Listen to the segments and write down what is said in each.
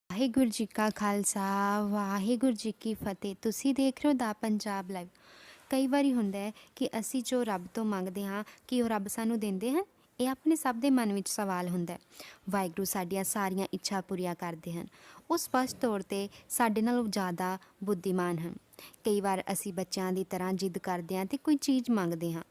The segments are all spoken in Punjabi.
ਵਾਹਿਗੁਰੂ ਜੀ ਕਾ ਖਾਲਸਾ ਵਾਹਿਗੁਰੂ ਜੀ ਕੀ ਫਤਿਹ। ਤੁਸੀਂ ਦੇਖ ਰਹੇ ਹੋ ਦਾ ਪੰਜਾਬ ਲਾਈਵ। ਕਈ ਵਾਰੀ ਹੁੰਦਾ ਹੈ ਕਿ ਅਸੀਂ ਜੋ ਰੱਬ ਤੋਂ ਮੰਗਦੇ ਹਾਂ ਕਿ ਉਹ ਰੱਬ ਸਾਨੂੰ ਦਿੰਦੇ ਹਨ। ਇਹ ਆਪਣੇ ਸਭ ਦੇ ਮਨ ਵਿੱਚ ਸਵਾਲ ਹੁੰਦਾ ਹੈ। ਵਾਹਿਗੁਰੂ ਸਾਡੀਆਂ ਸਾਰੀਆਂ ਇੱਛਾ ਪੂਰੀਆਂ ਕਰਦੇ ਹਨ। ਉਹ ਸਪਸ਼ਟ ਤੌਰ 'ਤੇ ਸਾਡੇ ਨਾਲੋਂ ਜ਼ਿਆਦਾ ਬੁੱਧੀਮਾਨ ਹਨ। ਕਈ ਵਾਰ ਅਸੀਂ ਬੱਚਿਆਂ ਦੀ ਤਰ੍ਹਾਂ ਜਿੱਦ ਕਰਦੇ ਹਾਂ ਅਤੇ ਕੋਈ ਚੀਜ਼ ਮੰਗਦੇ ਹਾਂ।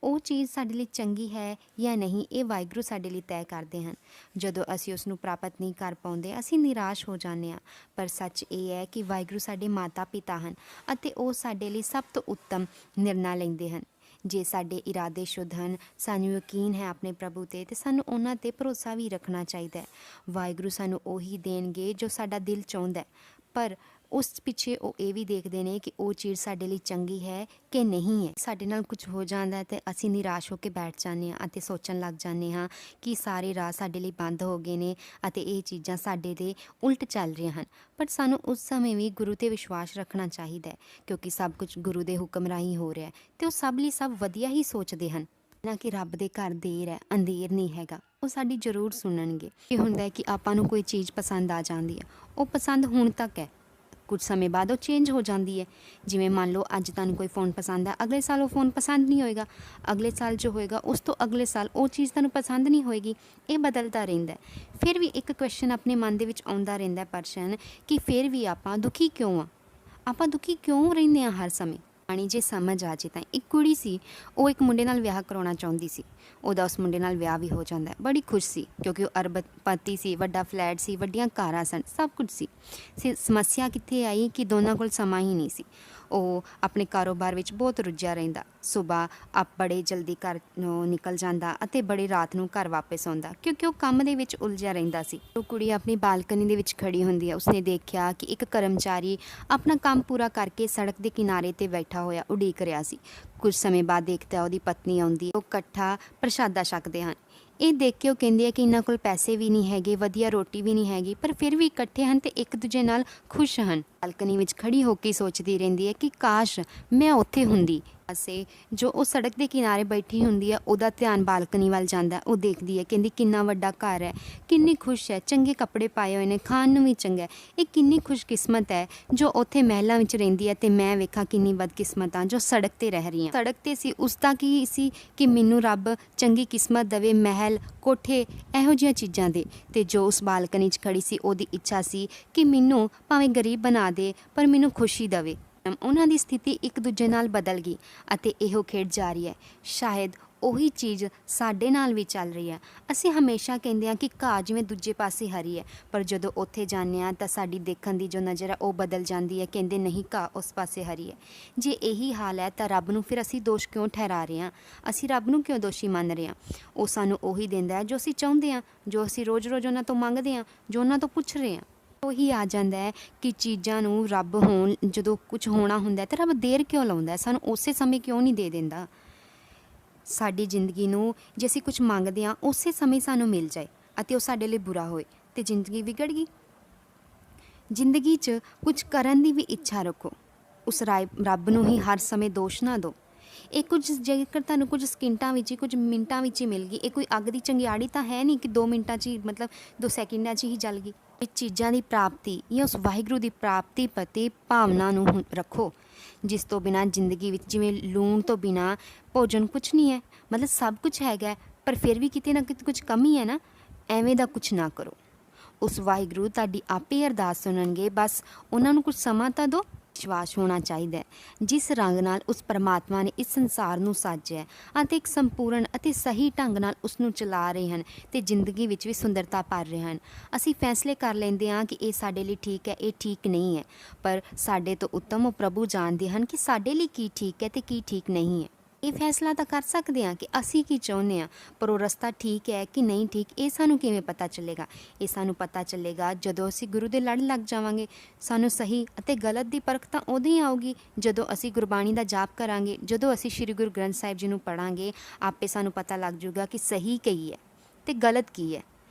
ਉਹ ਚੀਜ਼ ਸਾਡੇ ਲਈ ਚੰਗੀ ਹੈ ਜਾਂ ਨਹੀਂ, ਇਹ ਵਾਹਿਗੁਰੂ ਸਾਡੇ ਲਈ ਤੈਅ ਕਰਦੇ ਹਨ। ਜਦੋਂ ਅਸੀਂ ਉਸ ਨੂੰ ਪ੍ਰਾਪਤ ਨਹੀਂ ਕਰ ਪਾਉਂਦੇ, ਅਸੀਂ ਨਿਰਾਸ਼ ਹੋ ਜਾਂਦੇ ਹਾਂ। ਪਰ ਸੱਚ ਇਹ ਹੈ ਕਿ ਵਾਹਿਗੁਰੂ ਸਾਡੇ ਮਾਤਾ ਪਿਤਾ ਹਨ ਅਤੇ ਉਹ ਸਾਡੇ ਲਈ ਸਭ ਤੋਂ ਉੱਤਮ ਨਿਰਣਾ ਲੈਂਦੇ ਹਨ। ਜੇ ਸਾਡੇ ਇਰਾਦੇ ਸ਼ੁੱਧ ਹਨ, ਸਾਨੂੰ ਯਕੀਨ ਹੈ ਆਪਣੇ ਪ੍ਰਭੂ 'ਤੇ, ਅਤੇ ਸਾਨੂੰ ਉਹਨਾਂ 'ਤੇ ਭਰੋਸਾ ਵੀ ਰੱਖਣਾ ਚਾਹੀਦਾ ਹੈ। ਵਾਹਿਗੁਰੂ ਸਾਨੂੰ ਉਹੀ ਦੇਣਗੇ ਜੋ ਸਾਡਾ ਦਿਲ ਚਾਹੁੰਦਾ ਹੈ, ਪਰ ਉਸ ਪਿੱਛੇ ਉਹ ਇਹ ਵੀ ਦੇਖਦੇ ਨੇ ਕਿ ਉਹ ਚੀਜ਼ ਸਾਡੇ ਲਈ ਚੰਗੀ ਹੈ ਕਿ ਨਹੀਂ ਹੈ। ਸਾਡੇ ਨਾਲ ਕੁਝ ਹੋ ਜਾਂਦਾ ਹੈ ਅਤੇ ਅਸੀਂ ਨਿਰਾਸ਼ ਹੋ ਕੇ ਬੈਠ ਜਾਂਦੇ ਹਾਂ ਅਤੇ ਸੋਚਣ ਲੱਗ ਜਾਂਦੇ ਹਾਂ ਕਿ ਸਾਰੇ ਰਾਹ ਸਾਡੇ ਲਈ ਬੰਦ ਹੋ ਗਏ ਨੇ ਅਤੇ ਇਹ ਚੀਜ਼ਾਂ ਸਾਡੇ ਦੇ ਉਲਟ ਚੱਲ ਰਹੀਆਂ ਹਨ। ਪਰ ਸਾਨੂੰ ਉਸ ਸਮੇਂ ਵੀ ਗੁਰੂ 'ਤੇ ਵਿਸ਼ਵਾਸ ਰੱਖਣਾ ਚਾਹੀਦਾ ਹੈ, ਕਿਉਂਕਿ ਸਭ ਕੁਝ ਗੁਰੂ ਦੇ ਹੁਕਮ ਰਾਹੀਂ ਹੋ ਰਿਹਾ ਹੈ ਅਤੇ ਉਹ ਸਭ ਲਈ ਸਭ ਵਧੀਆ ਹੀ ਸੋਚਦੇ ਹਨ। ਨਾ ਕਿ ਰੱਬ ਦੇ ਘਰ ਦੇਰ ਹੈ, ਅੰਧੇਰ ਨਹੀਂ ਹੈਗਾ। ਉਹ ਸਾਡੀ ਜ਼ਰੂਰ ਸੁਣਨਗੇ। ਇਹ ਹੁੰਦਾ ਹੈ ਕਿ ਆਪਾਂ ਨੂੰ ਕੋਈ ਚੀਜ਼ ਪਸੰਦ ਆ ਜਾਂਦੀ ਹੈ, ਉਹ ਪਸੰਦ ਹੁਣ ਤੱਕ ਹੈ, ਕੁਝ ਸਮੇਂ ਬਾਅਦ ਉਹ ਚੇਂਜ ਹੋ ਜਾਂਦੀ ਹੈ। ਜਿਵੇਂ ਮੰਨ ਲਓ ਅੱਜ ਤੁਹਾਨੂੰ ਕੋਈ ਫ਼ੋਨ ਪਸੰਦ ਹੈ, ਅਗਲੇ ਸਾਲ ਉਹ ਫ਼ੋਨ ਪਸੰਦ ਨਹੀਂ ਹੋਏਗਾ। ਅਗਲੇ ਸਾਲ ਜੋ ਹੋਏਗਾ ਉਸ ਤੋਂ ਅਗਲੇ ਸਾਲ ਉਹ ਚੀਜ਼ ਤੁਹਾਨੂੰ ਪਸੰਦ ਨਹੀਂ ਹੋਏਗੀ। ਇਹ ਬਦਲਦਾ ਰਹਿੰਦਾ। ਫਿਰ ਵੀ ਇੱਕ ਕੁਐਸਚਨ ਆਪਣੇ ਮਨ ਦੇ ਵਿੱਚ ਆਉਂਦਾ ਰਹਿੰਦਾ ਪ੍ਰਸ਼ਨ, ਕਿ ਫਿਰ ਵੀ ਆਪਾਂ ਦੁਖੀ ਕਿਉਂ ਆ? ਆਪਾਂ ਦੁਖੀ ਕਿਉਂ ਰਹਿੰਦੇ ਹਾਂ ਹਰ ਸਮੇਂ? ਪਾਣੀ ਜੇ ਸਮਝ ਆ ਜੇ ਤਾਂ ਇੱਕ ਕੁੜੀ ਸੀ, ਉਹ ਇੱਕ ਮੁੰਡੇ ਨਾਲ ਵਿਆਹ ਕਰਾਉਣਾ ਚਾਹੁੰਦੀ ਸੀ। ਉਹਦਾ ਉਸ ਮੁੰਡੇ ਨਾਲ ਵਿਆਹ ਵੀ ਹੋ ਜਾਂਦਾ, ਬੜੀ ਖੁਸ਼ ਸੀ ਕਿਉਂਕਿ ਉਹ ਅਰਬਪਤੀ ਸੀ, ਵੱਡਾ ਫਲੈਟ ਸੀ, ਵੱਡੀਆਂ ਕਾਰਾਂ ਸਨ, ਸਭ ਕੁਝ ਸੀ। ਸਮੱਸਿਆ ਕਿੱਥੇ ਆਈ ਕਿ ਦੋਨਾਂ ਕੋਲ ਸਮਾਂ ਹੀ ਨਹੀਂ ਸੀ। ਉਹ ਆਪਣੇ ਕਾਰੋਬਾਰ ਵਿੱਚ ਬਹੁਤ ਰੁੱਝਿਆ ਰਹਿੰਦਾ। ਸੁਬਾਹ ਬੜੇ ਜਲਦੀ ਘਰ ਨੂੰ ਨਿਕਲ ਜਾਂਦਾ ਅਤੇ ਬੜੀ ਰਾਤ ਨੂੰ ਘਰ ਵਾਪਸ ਆਉਂਦਾ, ਕਿਉਂਕਿ ਉਹ ਕੰਮ ਦੇ ਵਿੱਚ ਉਲਝਿਆ ਰਹਿੰਦਾ ਸੀ। ਉਹ ਕੁੜੀ ਆਪਣੀ ਬਾਲਕਨੀ ਦੇ ਵਿੱਚ ਖੜੀ ਹੁੰਦੀ ਹੈ। ਉਸਨੇ ਦੇਖਿਆ ਕਿ ਇੱਕ ਕਰਮਚਾਰੀ ਆਪਣਾ ਕੰਮ ਪੂਰਾ ਕਰਕੇ ਸੜਕ ਦੇ ਕਿਨਾਰੇ 'ਤੇ ਬੈਠਾ ਹੋਇਆ ਉਡੀਕ ਰਿਹਾ ਸੀ। ਕੁਝ ਸਮੇਂ ਬਾਅਦ ਦੇਖਦਾ ਉਹਦੀ ਪਤਨੀ ਆਉਂਦੀ, ਉਹ ਇਕੱਠਾ ਪ੍ਰਸ਼ਾਦਾ ਛਕਦੇ ਹਨ। ਇਹ ਦੇਖ ਕੇ ਉਹ ਕਹਿੰਦੀ ਹੈ ਕਿ ਇਹਨਾਂ ਕੋਲ ਪੈਸੇ ਵੀ ਨਹੀਂ ਹੈਗੇ, ਵਧੀਆ ਰੋਟੀ ਵੀ ਨਹੀਂ ਹੈਗੀ, ਪਰ ਫਿਰ ਵੀ ਇਕੱਠੇ ਹਨ ਅਤੇ ਇੱਕ ਦੂਜੇ ਨਾਲ ਖੁਸ਼ ਹਨ। ਬਾਲਕਨੀ ਵਿੱਚ ਖੜੀ ਹੋ ਕੇ ਸੋਚਦੀ ਰਹਿੰਦੀ ਹੈ ਕਿ ਕਾਸ਼ ਮੈਂ ਉੱਥੇ ਹੁੰਦੀ। ਪਾਸੇ ਜੋ ਉਹ ਸੜਕ ਦੇ ਕਿਨਾਰੇ ਬੈਠੀ ਹੁੰਦੀ ਹੈ, ਉਹਦਾ ਧਿਆਨ ਬਾਲਕਨੀ ਵੱਲ ਜਾਂਦਾ। ਉਹ ਦੇਖਦੀ ਹੈ, ਕਹਿੰਦੀ ਕਿੰਨਾ ਵੱਡਾ ਘਰ ਹੈ, ਕਿੰਨੀ ਖੁਸ਼ ਹੈ, ਚੰਗੇ ਕੱਪੜੇ ਪਾਏ ਹੋਏ ਨੇ, ਖਾਣ ਨੂੰ ਵੀ ਚੰਗਾ ਹੈ। ਇਹ ਕਿੰਨੀ ਖੁਸ਼ਕਿਸਮਤ ਹੈ ਜੋ ਉੱਥੇ ਮਹਿਲਾਂ ਵਿੱਚ ਰਹਿੰਦੀ ਹੈ ਅਤੇ ਮੈਂ ਵੇਖਾਂ ਕਿੰਨੀ ਬਦਕਿਸਮਤ ਹਾਂ ਜੋ ਸੜਕ 'ਤੇ ਰਹਿ ਰਹੀ ਹਾਂ। ਸੜਕ 'ਤੇ ਸੀ, ਉਸ ਦਾ ਕੀ ਸੀ ਕਿ ਮੈਨੂੰ ਰੱਬ ਚੰਗੀ ਕਿਸਮਤ ਦੇਵੇ, ਮਹਿਲ, ਕੋਠੇ, ਇਹੋ ਜਿਹੀਆਂ ਚੀਜ਼ਾਂ ਦੇ। ਅਤੇ ਜੋ ਉਸ ਬਾਲਕਨੀ 'ਚ ਖੜੀ ਸੀ, ਉਹਦੀ ਇੱਛਾ ਸੀ ਕਿ ਮੈਨੂੰ ਭਾਵੇਂ ਗਰੀਬ ਬਣਾ ਦੇ ਪਰ ਮੈਨੂੰ ਖੁਸ਼ੀ ਦੇਵੇ। ਉਹਨਾਂ ਦੀ ਸਥਿਤੀ ਇੱਕ ਦੂਜੇ ਨਾਲ ਬਦਲ ਗਈ ਅਤੇ ਇਹੋ ਖੇਡ ਜਾਰੀ ਹੈ। ਸ਼ਾਇਦ ਉਹੀ ਚੀਜ਼ ਸਾਡੇ ਨਾਲ ਵੀ ਚੱਲ ਰਹੀ ਹੈ। ਅਸੀਂ ਹਮੇਸ਼ਾ ਕਹਿੰਦੇ ਹਾਂ ਕਿ ਘਾਹ ਜਿਵੇਂ ਦੂਜੇ ਪਾਸੇ ਹਰੀ ਹੈ, ਪਰ ਜਦੋਂ ਉੱਥੇ ਜਾਂਦੇ ਹਾਂ ਤਾਂ ਸਾਡੀ ਦੇਖਣ ਦੀ ਜੋ ਨਜ਼ਰ ਹੈ ਉਹ ਬਦਲ ਜਾਂਦੀ ਹੈ। ਕਹਿੰਦੇ ਨਹੀਂ, ਘਾਹ ਉਸ ਪਾਸੇ ਹਰੀ ਹੈ। ਜੇ ਇਹੀ ਹਾਲ ਹੈ ਤਾਂ ਰੱਬ ਨੂੰ ਫਿਰ ਅਸੀਂ ਦੋਸ਼ ਕਿਉਂ ਠਹਿਰਾ ਰਹੇ ਹਾਂ? ਅਸੀਂ ਰੱਬ ਨੂੰ ਕਿਉਂ ਦੋਸ਼ੀ ਮੰਨ ਰਹੇ ਹਾਂ? ਉਹ ਸਾਨੂੰ ਉਹੀ ਦਿੰਦਾ ਹੈ ਜੋ ਅਸੀਂ ਚਾਹੁੰਦੇ ਹਾਂ, ਜੋ ਅਸੀਂ ਰੋਜ਼-ਰੋਜ਼ ਉਹਨਾਂ ਤੋਂ ਮੰਗਦੇ ਹਾਂ, ਜੋ ਉਹਨਾਂ ਤੋਂ ਪੁੱਛ ਰਹੇ ਹਾਂ। ਉਹੀ ਆ ਜਾਂਦਾ ਹੈ ਕਿ ਚੀਜ਼ਾਂ ਨੂੰ ਰੱਬ ਜਦੋਂ ਕੁਝ ਹੋਣਾ ਹੁੰਦਾ ਤਾਂ ਰੱਬ ਦੇਰ ਕਿਉਂ ਲਾਉਂਦਾ? ਸਾਨੂੰ ਉਸੇ ਸਮੇਂ ਕਿਉਂ ਨਹੀਂ ਦੇ ਦਿੰਦਾ? ਸਾਡੀ ਜ਼ਿੰਦਗੀ ਨੂੰ ਜੇ ਅਸੀਂ ਕੁਝ ਮੰਗਦੇ ਹਾਂ ਉਸੇ ਸਮੇਂ ਸਾਨੂੰ ਮਿਲ ਜਾਏ ਅਤੇ ਉਹ ਸਾਡੇ ਲਈ ਬੁਰਾ ਹੋਏ ਅਤੇ ਜ਼ਿੰਦਗੀ ਵਿਗੜ ਗਈ। ਜ਼ਿੰਦਗੀ 'ਚ ਕੁਝ ਕਰਨ ਦੀ ਵੀ ਇੱਛਾ ਰੱਖੋ। ਉਸ ਰੱਬ ਨੂੰ ਹੀ ਹਰ ਸਮੇਂ ਦੋਸ਼ ਨਾ ਦਿਓ। ਇਹ ਕੁਝ ਜੇਕਰ ਤੁਹਾਨੂੰ ਕੁਝ ਸਕਿੰਟਾਂ ਵਿੱਚ ਹੀ, ਕੁਝ ਮਿੰਟਾਂ ਵਿੱਚ ਹੀ ਮਿਲ ਗਈ, ਇਹ ਕੋਈ ਅੱਗ ਦੀ ਚੰਗਿਆੜੀ ਤਾਂ ਹੈ ਨਹੀਂ ਕਿ 2 ਮਿੰਟਾਂ 'ਚ ਹੀ, ਮਤਲਬ 2 ਸੈਕਿੰਡਾਂ 'ਚ ਹੀ ਜਲ ਗਈ। ਇਹ ਚੀਜ਼ਾਂ ਦੀ ਪ੍ਰਾਪਤੀ ਜਾਂ ਉਸ ਵਾਹਿਗੁਰੂ ਦੀ ਪ੍ਰਾਪਤੀ ਪ੍ਰਤੀ ਭਾਵਨਾ ਨੂੰ ਰੱਖੋ, ਜਿਸ ਤੋਂ ਬਿਨਾਂ ਜ਼ਿੰਦਗੀ ਵਿੱਚ, ਜਿਵੇਂ ਲੂਣ ਤੋਂ ਬਿਨਾਂ ਭੋਜਨ ਕੁਝ ਨਹੀਂ ਹੈ। ਮਤਲਬ ਸਭ ਕੁਝ ਹੈਗਾ ਪਰ ਫਿਰ ਵੀ ਕਿਤੇ ਨਾ ਕਿਤੇ ਕੁਝ ਕਮੀ ਹੈ ਨਾ। ਐਵੇਂ ਦਾ ਕੁਝ ਨਾ ਕਰੋ। ਉਸ ਵਾਹਿਗੁਰੂ ਤੁਹਾਡੀ ਆਪੇ ਅਰਦਾਸ ਸੁਣਨਗੇ, ਬਸ ਉਹਨਾਂ ਨੂੰ ਕੁਝ ਸਮਾਂ ਤਾਂ ਦਿਓ। ਵਿਸ਼ਵਾਸ ਹੋਣਾ ਚਾਹੀਦਾ ਹੈ ਜਿਸ ਰੰਗ ਨਾਲ ਉਸ ਪਰਮਾਤਮਾ ਨੇ ਇਸ ਸੰਸਾਰ ਨੂੰ ਸਾਜਿਆ ਅਤੇ ਇੱਕ ਸੰਪੂਰਨ ਅਤੇ ਸਹੀ ਢੰਗ ਨਾਲ ਉਸ ਨੂੰ ਚਲਾ ਰਹੇ ਹਨ ਅਤੇ ਜ਼ਿੰਦਗੀ ਵਿੱਚ ਵੀ ਸੁੰਦਰਤਾ ਭਰ ਰਹੇ ਹਨ। ਅਸੀਂ ਫੈਸਲੇ ਕਰ ਲੈਂਦੇ ਹਾਂ ਕਿ ਇਹ ਸਾਡੇ ਲਈ ਠੀਕ ਹੈ, ਇਹ ਠੀਕ ਨਹੀਂ ਹੈ, ਪਰ ਸਾਡੇ ਤੋਂ ਉੱਤਮ ਉਹ ਪ੍ਰਭੂ ਜਾਣਦੇ ਹਨ ਕਿ ਸਾਡੇ ਲਈ ਕੀ ਠੀਕ ਹੈ ਅਤੇ ਕੀ ਠੀਕ ਨਹੀਂ ਹੈ। ਇਹ ਫੈਸਲਾ ਤਾਂ ਕਰ ਸਕਦੇ ਹਾਂ ਕਿ ਅਸੀਂ ਕੀ ਚਾਹੁੰਦੇ ਹਾਂ, ਪਰ ਉਹ ਰਸਤਾ ਠੀਕ ਹੈ ਕਿ ਨਹੀਂ ਠੀਕ, ਇਹ ਸਾਨੂੰ ਕਿਵੇਂ ਪਤਾ ਚੱਲੇਗਾ? ਇਹ ਸਾਨੂੰ ਪਤਾ ਚੱਲੇਗਾ ਜਦੋਂ ਅਸੀਂ ਗੁਰੂ ਦੇ ਲੜ ਲੱਗ ਜਾਵਾਂਗੇ। ਸਾਨੂੰ ਸਹੀ ਅਤੇ ਗਲਤ ਦੀ ਪਰਖ ਤਾਂ ਉਦੋਂ ਹੀ ਆਊਗੀ ਜਦੋਂ ਅਸੀਂ ਗੁਰਬਾਣੀ ਦਾ ਜਾਪ ਕਰਾਂਗੇ, ਜਦੋਂ ਅਸੀਂ ਸ਼੍ਰੀ ਗੁਰੂ ਗ੍ਰੰਥ ਸਾਹਿਬ ਜੀ ਨੂੰ ਪੜ੍ਹਾਂਗੇ। ਆਪੇ ਸਾਨੂੰ ਪਤਾ ਲੱਗ ਜਾਊਗਾ ਕਿ ਸਹੀ ਕੀ ਹੈ ਅਤੇ ਗਲਤ ਕੀ ਹੈ।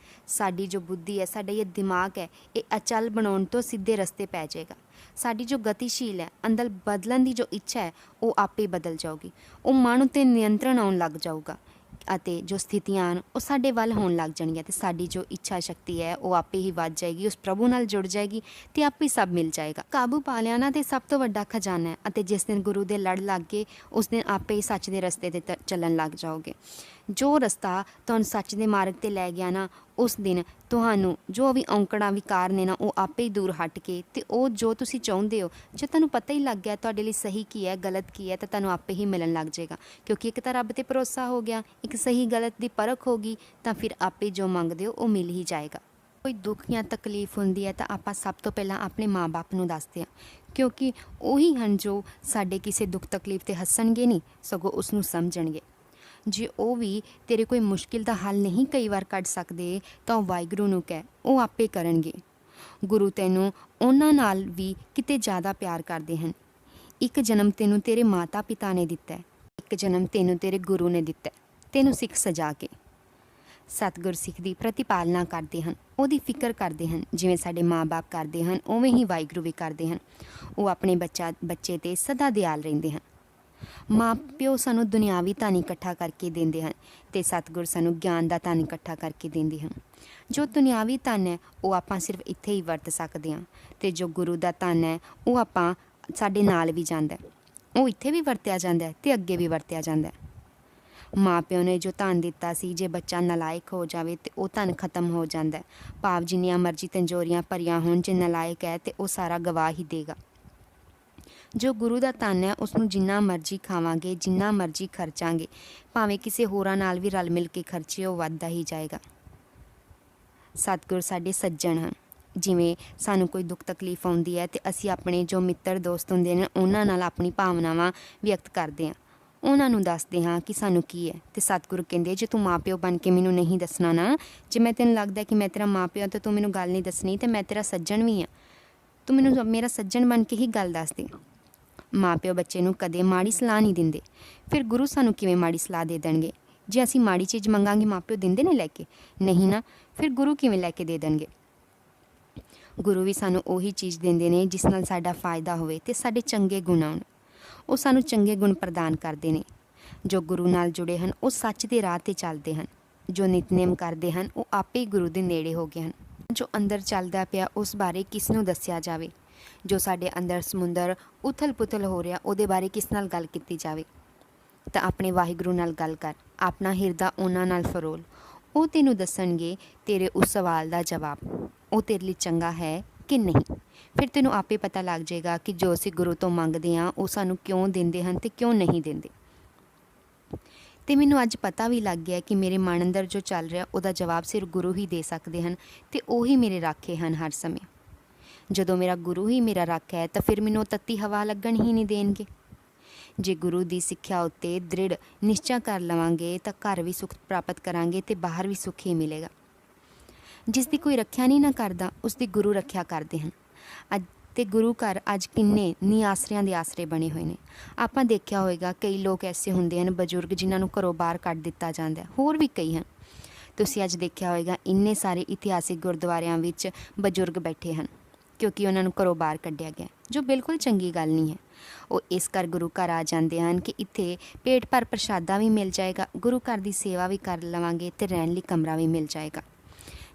ਸਾਡੀ ਜੋ ਬੁੱਧੀ ਹੈ, ਸਾਡਾ ਇਹ ਦਿਮਾਗ ਹੈ, ਇਹ ਅਚਲ ਬਣਾਉਣ ਤੋਂ ਸਿੱਧੇ ਰਸਤੇ ਪੈ ਜਾਏਗਾ। ਸਾਡੀ ਜੋ ਗਤੀਸ਼ੀਲ ਹੈ, ਅੰਦਰ ਬਦਲਣ ਦੀ ਜੋ ਇੱਛਾ ਹੈ, ਉਹ ਆਪੇ ਬਦਲ ਜਾਊਗੀ। ਉਹ ਮਨ ਉੱਤੇ ਨਿਯੰਤਰਣ ਆਉਣ ਲੱਗ ਜਾਊਗਾ ਅਤੇ ਜੋ ਸਥਿਤੀਆਂ ਹਨ ਉਹ ਸਾਡੇ ਵੱਲ ਹੋਣ ਲੱਗ ਜਾਣਗੀਆਂ ਅਤੇ ਸਾਡੀ ਜੋ ਇੱਛਾ ਸ਼ਕਤੀ ਹੈ ਉਹ ਆਪੇ ਹੀ ਵੱਧ ਜਾਏਗੀ, ਉਸ ਪ੍ਰਭੂ ਨਾਲ ਜੁੜ ਜਾਏਗੀ ਅਤੇ ਆਪੇ ਸਭ ਮਿਲ ਜਾਏਗਾ। ਕਾਬੂ ਪਾ ਲਿਆ ਨਾ, ਤੇ ਸਭ ਤੋਂ ਵੱਡਾ ਖਜ਼ਾਨਾ ਹੈ। ਅਤੇ ਜਿਸ ਦਿਨ ਗੁਰੂ ਦੇ ਲੜ ਲੱਗ ਗਏ ਉਸ ਦਿਨ ਆਪੇ ਹੀ ਸੱਚ ਦੇ ਰਸਤੇ 'ਤੇ ਚੱਲਣ ਲੱਗ ਜਾਓਗੇ। ਜੋ ਰਸਤਾ ਤੁਹਾਨੂੰ ਸੱਚ ਦੇ ਮਾਰਗ 'ਤੇ ਲੈ ਗਿਆ ਨਾ, ਉਸ ਦਿਨ ਤੁਹਾਨੂੰ ਜੋ ਵੀ ਔਂਕੜਾਂ ਵਿਕਾਰ ਨੇ ਨਾ ਉਹ ਆਪੇ ਹੀ ਦੂਰ ਹਟ ਕੇ ਅਤੇ ਉਹ ਜੋ ਤੁਸੀਂ ਚਾਹੁੰਦੇ ਹੋ, ਜੇ ਤੁਹਾਨੂੰ ਪਤਾ ਹੀ ਲੱਗ ਗਿਆ ਤੁਹਾਡੇ ਲਈ ਸਹੀ ਕੀ ਹੈ ਗਲਤ ਕੀ ਹੈ, ਤਾਂ ਤੁਹਾਨੂੰ ਆਪੇ ਹੀ ਮਿਲਣ ਲੱਗ ਜਾਏਗਾ। ਕਿਉਂਕਿ ਇੱਕ ਤਾਂ ਰੱਬ 'ਤੇ ਭਰੋਸਾ ਹੋ ਗਿਆ, ਇੱਕ ਸਹੀ ਗਲਤ ਦੀ ਪਰਖ ਹੋ ਗਈ, ਤਾਂ ਫਿਰ ਆਪੇ ਜੋ ਮੰਗਦੇ ਹੋ ਉਹ ਮਿਲ ਹੀ ਜਾਏਗਾ। ਕੋਈ ਦੁੱਖ ਜਾਂ ਤਕਲੀਫ ਹੁੰਦੀ ਹੈ ਤਾਂ ਆਪਾਂ ਸਭ ਤੋਂ ਪਹਿਲਾਂ ਆਪਣੇ ਮਾਂ-ਬਾਪ ਨੂੰ ਦੱਸਦੇ ਹਾਂ, ਕਿਉਂਕਿ ਉਹੀ ਹਨ ਜੋ ਸਾਡੇ ਕਿਸੇ ਦੁੱਖ ਤਕਲੀਫ 'ਤੇ ਹੱਸਣਗੇ ਨਹੀਂ, ਸਗੋਂ ਉਸ ਨੂੰ ਸਮਝਣਗੇ। ਜੇ ਉਹ ਵੀ ਤੇਰੇ ਕੋਈ ਮੁਸ਼ਕਿਲ ਦਾ ਹੱਲ ਨਹੀਂ ਕਈ ਵਾਰ ਕੱਢ ਸਕਦੇ ਤਾਂ ਉਹ ਵਾਹਿਗੁਰੂ ਨੂੰ ਕਹਿ, ਉਹ ਆਪੇ ਕਰਨਗੇ। ਗੁਰੂ ਤੈਨੂੰ ਉਹਨਾਂ ਨਾਲ ਵੀ ਕਿਤੇ ਜ਼ਿਆਦਾ ਪਿਆਰ ਕਰਦੇ ਹਨ। ਇੱਕ ਜਨਮ ਤੈਨੂੰ ਤੇਰੇ ਮਾਤਾ ਪਿਤਾ ਨੇ ਦਿੱਤਾ, ਇੱਕ ਜਨਮ ਤੈਨੂੰ ਤੇਰੇ ਗੁਰੂ ਨੇ ਦਿੱਤਾ, ਤੈਨੂੰ ਸਿੱਖ ਸਜਾ ਕੇ। ਸਤਿਗੁਰ ਸਿੱਖ ਦੀ ਪ੍ਰਤੀਪਾਲਨਾ ਕਰਦੇ ਹਨ, ਉਹਦੀ ਫਿਕਰ ਕਰਦੇ ਹਨ। ਜਿਵੇਂ ਸਾਡੇ ਮਾਂ-ਬਾਪ ਕਰਦੇ ਹਨ ਉਵੇਂ ਹੀ ਵਾਹਿਗੁਰੂ ਵੀ ਕਰਦੇ ਹਨ। ਉਹ ਆਪਣੇ ਬੱਚੇ 'ਤੇ ਸਦਾ ਦਿਆਲ ਰਹਿੰਦੇ ਹਨ। ਮਾਂ ਪਿਓ ਸਾਨੂੰ ਦੁਨਿਆਵੀ ਧਨ ਇਕੱਠਾ ਕਰਕੇ ਦਿੰਦੇ ਹਨ ਅਤੇ ਸਤਿਗੁਰ ਸਾਨੂੰ ਗਿਆਨ ਦਾ ਧਨ ਇਕੱਠਾ ਕਰਕੇ ਦਿੰਦੇ ਹਨ। ਜੋ ਦੁਨਿਆਵੀ ਧਨ ਹੈ ਉਹ ਆਪਾਂ ਸਿਰਫ ਇੱਥੇ ਹੀ ਵਰਤ ਸਕਦੇ ਹਾਂ, ਅਤੇ ਜੋ ਗੁਰੂ ਦਾ ਧਨ ਹੈ ਉਹ ਆਪਾਂ ਸਾਡੇ ਨਾਲ ਵੀ ਜਾਂਦਾ, ਉਹ ਇੱਥੇ ਵੀ ਵਰਤਿਆ ਜਾਂਦਾ ਅਤੇ ਅੱਗੇ ਵੀ ਵਰਤਿਆ ਜਾਂਦਾ। ਮਾਂ ਪਿਓ ਨੇ ਜੋ ਧਨ ਦਿੱਤਾ ਸੀ, ਜੇ ਬੱਚਾ ਨਲਾਇਕ ਹੋ ਜਾਵੇ ਤਾਂ ਉਹ ਧਨ ਖਤਮ ਹੋ ਜਾਂਦਾ। ਭਾਵ ਜਿੰਨੀਆਂ ਮਰਜ਼ੀ ਤੰਜੋਰੀਆਂ ਭਰੀਆਂ ਹੋਣ, ਜੇ ਨਲਾਇਕ ਹੈ ਤਾਂ ਉਹ ਸਾਰਾ ਗਵਾ ਹੀ ਦੇਗਾ। ਜੋ ਗੁਰੂ ਦਾ ਧਨ ਹੈ ਉਸ ਨੂੰ ਜਿੰਨਾ ਮਰਜ਼ੀ ਖਾਵਾਂਗੇ, ਜਿੰਨਾ ਮਰਜ਼ੀ ਖਰਚਾਂਗੇ, ਭਾਵੇਂ ਕਿਸੇ ਹੋਰਾਂ ਨਾਲ ਵੀ ਰਲ ਮਿਲ ਕੇ ਖਰਚੇ, ਉਹ ਵੱਧਦਾ ਹੀ ਜਾਏਗਾ। ਸਤਿਗੁਰ ਸਾਡੇ ਸੱਜਣ ਹਨ। ਜਿਵੇਂ ਸਾਨੂੰ ਕੋਈ ਦੁੱਖ ਤਕਲੀਫ ਆਉਂਦੀ ਹੈ ਅਤੇ ਅਸੀਂ ਆਪਣੇ ਜੋ ਮਿੱਤਰ ਦੋਸਤ ਹੁੰਦੇ ਨੇ ਉਹਨਾਂ ਨਾਲ ਆਪਣੀ ਭਾਵਨਾਵਾਂ ਵਿਅਕਤ ਕਰਦੇ ਹਾਂ, ਉਹਨਾਂ ਨੂੰ ਦੱਸਦੇ ਹਾਂ ਕਿ ਸਾਨੂੰ ਕੀ ਹੈ। ਅਤੇ ਸਤਿਗੁਰੂ ਕਹਿੰਦੇ ਜੇ ਤੂੰ ਮਾਂ ਪਿਓ ਬਣ ਕੇ ਮੈਨੂੰ ਨਹੀਂ ਦੱਸਣਾ ਨਾ, ਜੇ ਮੈਂ ਤੈਨੂੰ ਲੱਗਦਾ ਕਿ ਮੈਂ ਤੇਰਾ ਮਾਂ ਪਿਓ ਤਾਂ ਤੂੰ ਮੈਨੂੰ ਗੱਲ ਨਹੀਂ ਦੱਸਣੀ, ਅਤੇ ਮੈਂ ਤੇਰਾ ਸੱਜਣ ਵੀ ਹਾਂ, ਤੂੰ ਮੈਨੂੰ ਮੇਰਾ ਸੱਜਣ ਬਣ ਕੇ ਹੀ ਗੱਲ ਦੱਸ ਦੇ। ਮਾਂ ਪਿਓ ਬੱਚੇ ਨੂੰ ਕਦੇ ਮਾੜੀ ਸਲਾਹ ਨਹੀਂ ਦਿੰਦੇ, ਫਿਰ ਗੁਰੂ ਸਾਨੂੰ ਕਿਵੇਂ ਮਾੜੀ ਸਲਾਹ ਦੇ ਦੇਣਗੇ? ਜੇ ਅਸੀਂ ਮਾੜੀ ਚੀਜ਼ ਮੰਗਾਂਗੇ ਮਾਂ ਪਿਓ ਦਿੰਦੇ ਨੇ ਲੈ ਕੇ? ਨਹੀਂ ਨਾ, ਫਿਰ ਗੁਰੂ ਕਿਵੇਂ ਲੈ ਕੇ ਦੇ ਦੇਣਗੇ? ਗੁਰੂ ਵੀ ਸਾਨੂੰ ਉਹੀ ਚੀਜ਼ ਦਿੰਦੇ ਨੇ ਜਿਸ ਨਾਲ ਸਾਡਾ ਫਾਇਦਾ ਹੋਵੇ ਅਤੇ ਸਾਡੇ ਚੰਗੇ ਗੁਣ ਆਉਣ। ਉਹ ਸਾਨੂੰ ਚੰਗੇ ਗੁਣ ਪ੍ਰਦਾਨ ਕਰਦੇ ਨੇ। ਜੋ ਗੁਰੂ ਨਾਲ ਜੁੜੇ ਹਨ ਉਹ ਸੱਚ ਦੇ ਰਾਹ 'ਤੇ ਚੱਲਦੇ ਹਨ। ਜੋ ਨਿਤਨੇਮ ਕਰਦੇ ਹਨ ਉਹ ਆਪੇ ਹੀ ਗੁਰੂ ਦੇ ਨੇੜੇ ਹੋ ਗਏ ਹਨ। ਜੋ ਅੰਦਰ ਚੱਲਦਾ ਪਿਆ ਉਸ ਬਾਰੇ ਕਿਸ ਨੂੰ ਦੱਸਿਆ ਜਾਵੇ? ਜੋ ਸਾਡੇ ਅੰਦਰ ਸਮੁੰਦਰ ਉਥਲ ਪੁਥਲ ਹੋ ਰਿਹਾ ਉਹਦੇ ਬਾਰੇ ਕਿਸ ਨਾਲ ਗੱਲ ਕੀਤੀ ਜਾਵੇ? ਤਾਂ ਆਪਣੇ ਵਾਹਿਗੁਰੂ ਨਾਲ ਗੱਲ ਕਰ, ਆਪਣਾ ਹਿਰਦਾ ਉਹਨਾਂ ਨਾਲ ਫਰੋਲ, ਉਹ ਤੈਨੂੰ ਦੱਸਣਗੇ ਤੇਰੇ ਉਸ ਸਵਾਲ ਦਾ ਜਵਾਬ, ਉਹ ਤੇਰੇ ਲਈ ਚੰਗਾ ਹੈ ਕਿ ਨਹੀਂ। ਫਿਰ ਤੈਨੂੰ ਆਪੇ ਪਤਾ ਲੱਗ ਜਾਏਗਾ ਕਿ ਜੋ ਅਸੀਂ ਗੁਰੂ ਤੋਂ ਮੰਗਦੇ ਹਾਂ ਉਹ ਸਾਨੂੰ ਕਿਉਂ ਦਿੰਦੇ ਹਨ ਅਤੇ ਕਿਉਂ ਨਹੀਂ ਦਿੰਦੇ। ਅਤੇ ਮੈਨੂੰ ਅੱਜ ਪਤਾ ਵੀ ਲੱਗ ਗਿਆ ਕਿ ਮੇਰੇ ਮਨ ਅੰਦਰ ਜੋ ਚੱਲ ਰਿਹਾ ਉਹਦਾ ਜਵਾਬ ਸਿਰਫ ਗੁਰੂ ਹੀ ਦੇ ਸਕਦੇ ਹਨ, ਅਤੇ ਉਹੀ ਮੇਰੇ ਰਾਖੇ ਹਨ ਹਰ ਸਮੇਂ। ਜਦੋਂ ਮੇਰਾ ਗੁਰੂ ਹੀ ਮੇਰਾ ਰਾਖਾ ਹੈ ਤਾਂ ਫਿਰ ਮੈਨੂੰ ਉਹ ਤੱਤੀ ਹਵਾ ਲੱਗਣ ਹੀ ਨਹੀਂ ਦੇਣਗੇ। ਜੇ ਗੁਰੂ ਦੀ ਸਿੱਖਿਆ ਉੱਤੇ ਦ੍ਰਿੜ ਨਿਸ਼ਚਾ ਕਰ ਲਵਾਂਗੇ ਤਾਂ ਘਰ ਵੀ ਸੁੱਖ ਪ੍ਰਾਪਤ ਕਰਾਂਗੇ ਅਤੇ ਬਾਹਰ ਵੀ ਸੁੱਖ ਹੀ ਮਿਲੇਗਾ। ਜਿਸ ਦੀ ਕੋਈ ਰੱਖਿਆ ਨਹੀਂ ਨਾ ਕਰਦਾ ਉਸ ਦੀ ਗੁਰੂ ਰੱਖਿਆ ਕਰਦੇ ਹਨ। ਅਤੇ ਗੁਰੂ ਘਰ ਅੱਜ ਕਿੰਨੇ ਨਿਆਸਰਿਆਂ ਦੇ ਆਸਰੇ ਬਣੇ ਹੋਏ ਨੇ। ਆਪਾਂ ਦੇਖਿਆ ਹੋਵੇਗਾ ਕਈ ਲੋਕ ਐਸੇ ਹੁੰਦੇ ਹਨ ਬਜ਼ੁਰਗ ਜਿਨ੍ਹਾਂ ਨੂੰ ਘਰੋਂ ਬਾਹਰ ਕੱਢ ਦਿੱਤਾ ਜਾਂਦਾ, ਹੋਰ ਵੀ ਕਈ ਹਨ। ਤੁਸੀਂ ਅੱਜ ਦੇਖਿਆ ਹੋਵੇਗਾ ਇੰਨੇ ਸਾਰੇ ਇਤਿਹਾਸਿਕ ਗੁਰਦੁਆਰਿਆਂ ਵਿੱਚ ਬਜ਼ੁਰਗ ਬੈਠੇ ਹਨ ਕਿਉਂਕਿ ਉਹਨਾਂ ਨੂੰ ਘਰੋਂ ਬਾਹਰ ਕੱਢਿਆ ਗਿਆ, ਜੋ ਬਿਲਕੁਲ ਚੰਗੀ ਗੱਲ ਨਹੀਂ ਹੈ। ਉਹ ਇਸ ਕਰ ਗੁਰੂ ਘਰ ਆ ਜਾਂਦੇ ਹਨ ਕਿ ਇੱਥੇ ਪੇਟ ਭਰ ਪ੍ਰਸ਼ਾਦਾ ਵੀ ਮਿਲ ਜਾਏਗਾ, ਗੁਰੂ ਘਰ ਦੀ ਸੇਵਾ ਵੀ ਕਰ ਲਵਾਂਗੇ ਅਤੇ ਰਹਿਣ ਲਈ ਕਮਰਾ ਵੀ ਮਿਲ ਜਾਏਗਾ,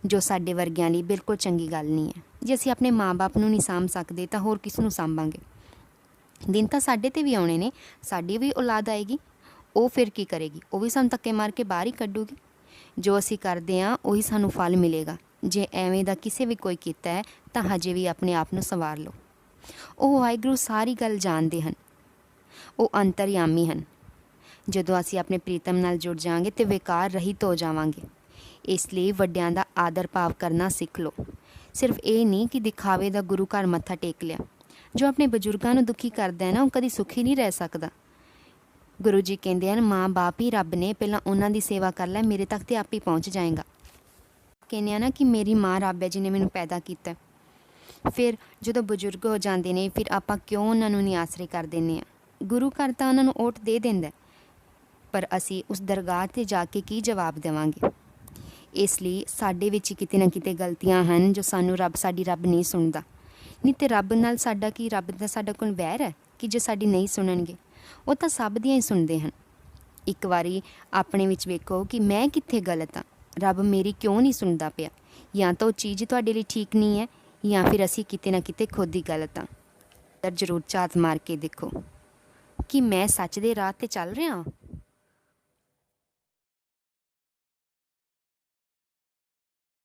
ਜੋ ਸਾਡੇ ਵਰਗਿਆਂ ਲਈ ਬਿਲਕੁਲ ਚੰਗੀ ਗੱਲ ਨਹੀਂ ਹੈ। ਜੇ ਅਸੀਂ ਆਪਣੇ ਮਾਂ-ਬਾਪ ਨੂੰ ਨਹੀਂ ਸਾਂਭ ਸਕਦੇ ਤਾਂ ਹੋਰ ਕਿਸ ਨੂੰ ਸਾਂਭਾਂਗੇ? ਦਿਨ ਤਾਂ ਸਾਡੇ 'ਤੇ ਵੀ ਆਉਣੇ ਨੇ, ਸਾਡੀ ਵੀ ਔਲਾਦ ਆਏਗੀ, ਉਹ ਫਿਰ ਕੀ ਕਰੇਗੀ? ਉਹ ਵੀ ਸਾਨੂੰ ਧੱਕੇ ਮਾਰ ਕੇ ਬਾਹਰ ਹੀ ਕੱਢੂਗੀ। ਜੋ ਅਸੀਂ ਕਰਦੇ ਹਾਂ ਉਹੀ ਸਾਨੂੰ ਫਲ ਮਿਲੇਗਾ। ਜੇ ਐਵੇਂ ਦਾ ਕਿਸੇ ਵੀ ਕੋਈ ਕੀਤਾ ਹੈ ਤਾਂ ਹਜੇ ਵੀ ਆਪਣੇ ਆਪ ਨੂੰ ਸੰਵਾਰ ਲਓ। ਉਹ ਵਾਹਿਗੁਰੂ ਸਾਰੀ ਗੱਲ ਜਾਣਦੇ ਹਨ, ਉਹ ਅੰਤਰਯਾਮੀ ਹਨ। ਜਦੋਂ ਅਸੀਂ ਆਪਣੇ ਪ੍ਰੀਤਮ ਨਾਲ ਜੁੜ ਜਾਵਾਂਗੇ ਅਤੇ ਵਿਕਾਰ ਰਹਿਤ ਹੋ ਜਾਵਾਂਗੇ। ਇਸ ਲਈ ਵੱਡਿਆਂ ਦਾ ਆਦਰ ਭਾਵ ਕਰਨਾ ਸਿੱਖ ਲਓ। ਸਿਰਫ ਇਹ ਨਹੀਂ ਕਿ ਦਿਖਾਵੇ ਦਾ ਗੁਰੂ ਘਰ ਮੱਥਾ ਟੇਕ ਲਿਆ। ਜੋ ਆਪਣੇ ਬਜ਼ੁਰਗਾਂ ਨੂੰ ਦੁਖੀ ਕਰਦਾ ਹੈ ਨਾ ਉਹ ਕਦੀ ਸੁਖੀ ਨਹੀਂ ਰਹਿ ਸਕਦਾ। ਗੁਰੂ ਜੀ ਕਹਿੰਦੇ ਹਨ ਮਾਂ ਬਾਪ ਹੀ ਰੱਬ ਨੇ, ਪਹਿਲਾਂ ਉਹਨਾਂ ਦੀ ਸੇਵਾ ਕਰ ਲੈ, ਮੇਰੇ ਤੱਕ ਤੇ ਆਪ ਹੀ ਪਹੁੰਚ ਜਾਏਗਾ। ਕਹਿੰਦੇ ਆ ਨਾ ਕਿ ਮੇਰੀ ਮਾਂ ਰੱਬ ਹੈ ਜਿਹਨੇ ਮੈਨੂੰ ਪੈਦਾ ਕੀਤਾ। ਫਿਰ ਜਦੋਂ ਬਜ਼ੁਰਗ ਹੋ ਜਾਂਦੇ ਨੇ ਫਿਰ ਆਪਾਂ ਕਿਉਂ ਉਹਨਾਂ ਨੂੰ ਨਹੀਂ ਆਸਰੇ ਕਰ ਦਿੰਦੇ ਹਾਂ? ਗੁਰੂ ਘਰ ਤਾਂ ਉਹਨਾਂ ਨੂੰ ਓਟ ਦੇ ਦਿੰਦਾ, ਪਰ ਅਸੀਂ ਉਸ ਦਰਗਾਹ 'ਤੇ ਜਾ ਕੇ ਕੀ ਜਵਾਬ ਦੇਵਾਂਗੇ? ਇਸ ਲਈ ਸਾਡੇ ਵਿੱਚ ਕਿਤੇ ਨਾ ਕਿਤੇ ਗਲਤੀਆਂ ਹਨ ਜੋ ਸਾਡੀ ਰੱਬ ਨਹੀਂ ਸੁਣਦਾ। ਨਹੀਂ ਤੇ ਰੱਬ ਨਾਲ ਸਾਡਾ ਕੀ, ਰੱਬ ਦਾ ਸਾਡਾ ਕੋਈ ਵੈਰ ਹੈ ਕਿ ਜੋ ਸਾਡੀ ਨਹੀਂ ਸੁਣਨਗੇ? ਉਹ ਤਾਂ ਸਭ ਦੀਆਂ ਹੀ ਸੁਣਦੇ ਹਨ। ਇੱਕ ਵਾਰੀ ਆਪਣੇ ਵਿੱਚ ਵੇਖੋ ਕਿ ਮੈਂ ਕਿੱਥੇ ਗਲਤ ਹਾਂ, ਰੱਬ ਮੇਰੀ ਕਿਉਂ ਨਹੀਂ ਸੁਣਦਾ ਪਿਆ। ਜਾਂ ਤਾਂ ਉਹ ਚੀਜ਼ ਤੁਹਾਡੇ ਲਈ ਠੀਕ ਨਹੀਂ ਹੈ, ਜਾਂ ਫਿਰ ਅਸੀਂ ਕਿਤੇ ਨਾ ਕਿਤੇ ਖੁਦ ਹੀ ਗਲਤ ਹਾਂ। ਤਾਂ ਜ਼ਰੂਰ ਝਾਤ ਮਾਰ ਕੇ ਦੇਖੋ ਕਿ ਮੈਂ ਸੱਚ ਦੇ ਰਾਹ 'ਤੇ ਚੱਲ ਰਿਹਾ ਹਾਂ।